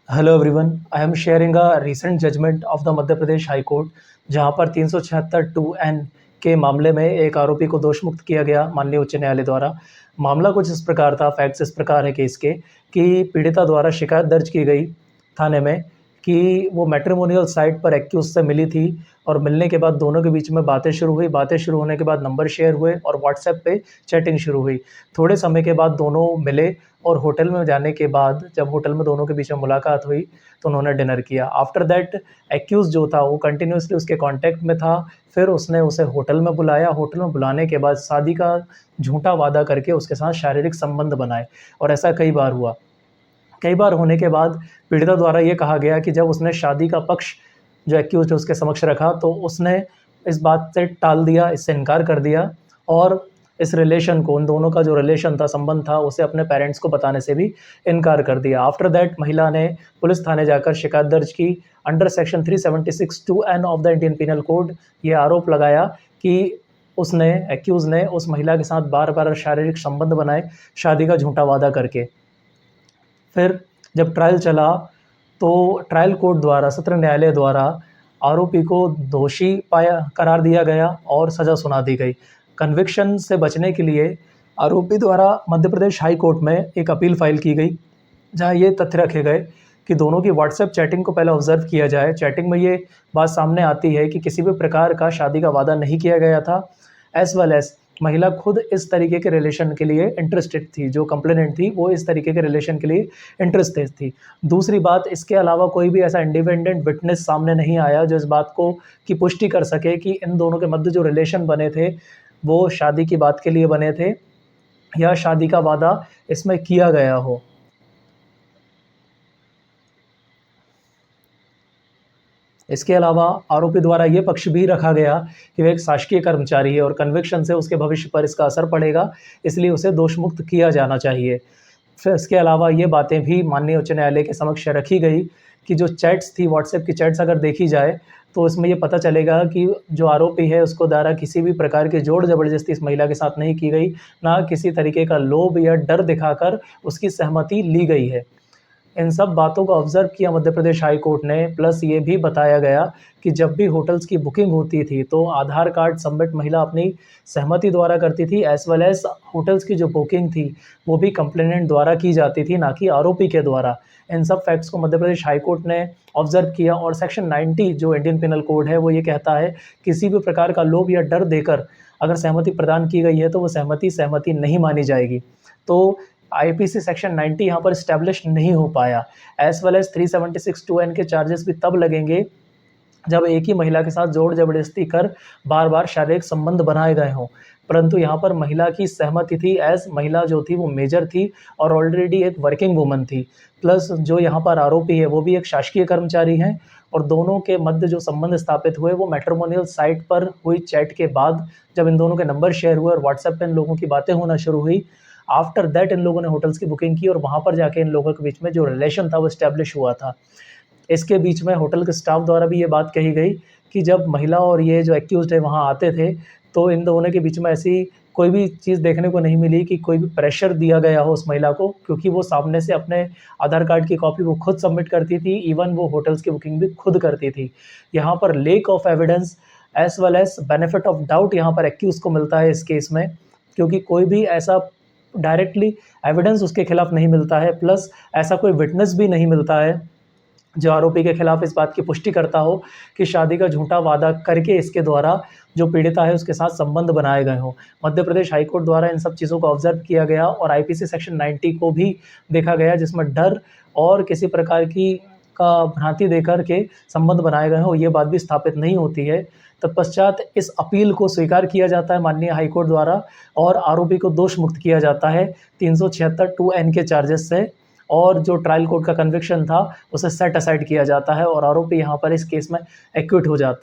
Hello everyone, I am sharing a recent judgement of the Madhya Pradesh high court, जहां पर 376 2N के मामले में एक आरोपी को दोषमुक्त किया गया माननीय उच्च न्यायालय द्वारा। मामला कुछ इस प्रकार था, फैक्ट्स इस प्रकार है केस के कि पीड़िता द्वारा शिकायत दर्ज की गई थाने में कि वो मैट्रिमोनियल साइट पर एक्यूज से मिली थी और मिलने के बाद दोनों के बीच में बातें शुरू हुई। बातें शुरू होने के बाद नंबर शेयर हुए और व्हाट्सएप पे चैटिंग शुरू हुई। थोड़े समय के बाद दोनों मिले और होटल में जाने के बाद जब होटल में दोनों के बीच में मुलाकात हुई तो उन्होंने डिनर किया। आफ्टर दैट एक्यूज़ जो था वो कंटिन्यूअसली उसके कांटेक्ट में था। फिर उसने उसे होटल में बुलाया। होटल में बुलाने के बाद शादी का झूठा वादा करके उसके साथ शारीरिक संबंध बनाए और ऐसा कई बार हुआ। कई बार होने के बाद पीड़िता द्वारा ये कहा गया कि जब उसने शादी का पक्ष जो एक्यूज़्ड है उसके समक्ष रखा तो उसने इस बात से टाल दिया, इससे इनकार कर दिया और इस रिलेशन को, उन दोनों का जो रिलेशन था, संबंध था, उसे अपने पेरेंट्स को बताने से भी इनकार कर दिया। आफ्टर दैट महिला ने पुलिस थाने जाकर शिकायत दर्ज की। Under section 376 2N of the Indian penal code ये आरोप लगाया कि उसने, एक्यूज़ ने उस महिला के साथ बार-बार शारीरिक संबंध बनाए, शादी का झूठा वादा करके। फिर जब ट्रायल चला तो ट्रायल कोर्ट द्वारा, सत्र न्यायालय द्वारा आरोपी को दोषी पाया करार दिया गया और सज़ा सुना दी गई। कन्विक्शन से बचने के लिए आरोपी द्वारा मध्य प्रदेश हाई कोर्ट में एक अपील फ़ाइल की गई, जहाँ ये तथ्य रखे गए कि दोनों की व्हाट्सएप चैटिंग को पहले ऑब्ज़र्व किया जाए। चैटिंग में ये बात सामने आती है कि किसी भी प्रकार का शादी का वादा नहीं किया गया था, एज़ वेल एज़ महिला खुद इस तरीके के रिलेशन के लिए इंटरेस्टेड थी। जो कंप्लेनेंट थी वो इस तरीके के रिलेशन के लिए इंटरेस्टेड थी। दूसरी बात, इसके अलावा कोई भी ऐसा इंडिपेंडेंट विटनेस सामने नहीं आया जो इस बात को की पुष्टि कर सके कि इन दोनों के मध्य जो रिलेशन बने थे वो शादी की बात के लिए बने थे या शादी का वादा इसमें किया गया हो। इसके अलावा आरोपी द्वारा ये पक्ष भी रखा गया कि वह एक शासकीय कर्मचारी है और कन्विक्शन से उसके भविष्य पर इसका असर पड़ेगा, इसलिए उसे दोषमुक्त किया जाना चाहिए। फिर इसके अलावा ये बातें भी माननीय उच्च न्यायालय के समक्ष रखी गई कि जो चैट्स थी, व्हाट्सएप की चैट्स अगर देखी जाए तो इसमें ये पता चलेगा कि जो आरोपी है उसको द्वारा किसी भी प्रकार की ज़ोर ज़बरदस्ती इस महिला के साथ नहीं की गई, ना किसी तरीके का लोभ या डर दिखाकर उसकी सहमति ली गई है। इन सब बातों को ऑब्ज़र्व किया मध्य प्रदेश हाई कोर्ट ने, प्लस ये भी बताया गया कि जब भी होटल्स की बुकिंग होती थी तो आधार कार्ड सबमिट महिला अपनी सहमति द्वारा करती थी, एज़ वेल एज़ होटल्स की जो बुकिंग थी वो भी कंप्लेनेंट द्वारा की जाती थी, ना कि आरोपी के द्वारा। इन सब फैक्ट्स को मध्य प्रदेश हाई कोर्ट ने ऑब्ज़र्व किया और सेक्शन 90 जो इंडियन पिनल कोड है वो ये कहता है किसी भी प्रकार का लोभ या डर देकर अगर सहमति प्रदान की गई है तो वो सहमति नहीं मानी जाएगी। तो आईपीसी सेक्शन 90 यहाँ पर इस्टेब्लिश नहीं हो पाया। एज़ वेल एज़ 376 2N के चार्जेस भी तब लगेंगे जब एक ही महिला के साथ ज़ोर ज़बरदस्ती कर बार-बार शारीरिक संबंध बनाए गए हों। परंतु यहाँ पर महिला की सहमति थी, एज़ महिला जो थी वो मेजर थी और ऑलरेडी एक वर्किंग वुमन थी। प्लस जो यहाँ पर आरोपी है वो भी एक शासकीय कर्मचारी हैं और दोनों के मध्य जो संबंध स्थापित हुए वो मैट्रिमोनियल साइट पर हुई चैट के बाद, जब इन दोनों के नंबर शेयर हुए और व्हाट्सएप पे इन लोगों की बातें होना शुरू हुई। आफ्टर दैट इन लोगों ने होटल्स की बुकिंग की और वहाँ पर जाके इन लोगों के बीच में जो रिलेशन था वो एस्टेब्लिश हुआ था। इसके बीच में होटल के स्टाफ द्वारा भी ये बात कही गई कि जब महिला और ये जो एक्यूज़्ड है वहाँ आते थे, तो इन दोनों के बीच में ऐसी कोई भी चीज़ देखने को नहीं मिली कि कोई भी प्रेशर दिया गया हो उस महिला को, क्योंकि वो सामने से अपने आधार कार्ड की कॉपी वो खुद सबमिट करती थी, इवन वो होटल्स की बुकिंग भी खुद करती थी। यहाँ पर lack of evidence as well as benefit of doubt यहाँ पर एक्यूज़ को मिलता है इस केस में, क्योंकि कोई भी ऐसा डायरेक्टली एविडेंस उसके खिलाफ नहीं मिलता है, प्लस ऐसा कोई विटनेस भी नहीं मिलता है जो आरोपी के खिलाफ इस बात की पुष्टि करता हो कि शादी का झूठा वादा करके इसके द्वारा जो पीड़िता है उसके साथ संबंध बनाए गए हों। मध्य प्रदेश हाई कोर्ट द्वारा इन सब चीज़ों को ऑब्ज़र्व किया गया और आईपीसी सेक्शन 90 को भी देखा गया, जिसमें डर और किसी प्रकार की का भ्रांति देकर के संबंध बनाए गए हों, ये बात भी स्थापित नहीं होती है। तत्पश्चात इस अपील को स्वीकार किया जाता है माननीय हाई कोर्ट द्वारा और आरोपी को दोष मुक्त किया जाता है 376 2N के चार्जेस से, और जो ट्रायल कोर्ट का कन्विक्शन था उसे सेट असाइड किया जाता है और आरोपी यहाँ पर इस केस में एक्विट हो जाता है।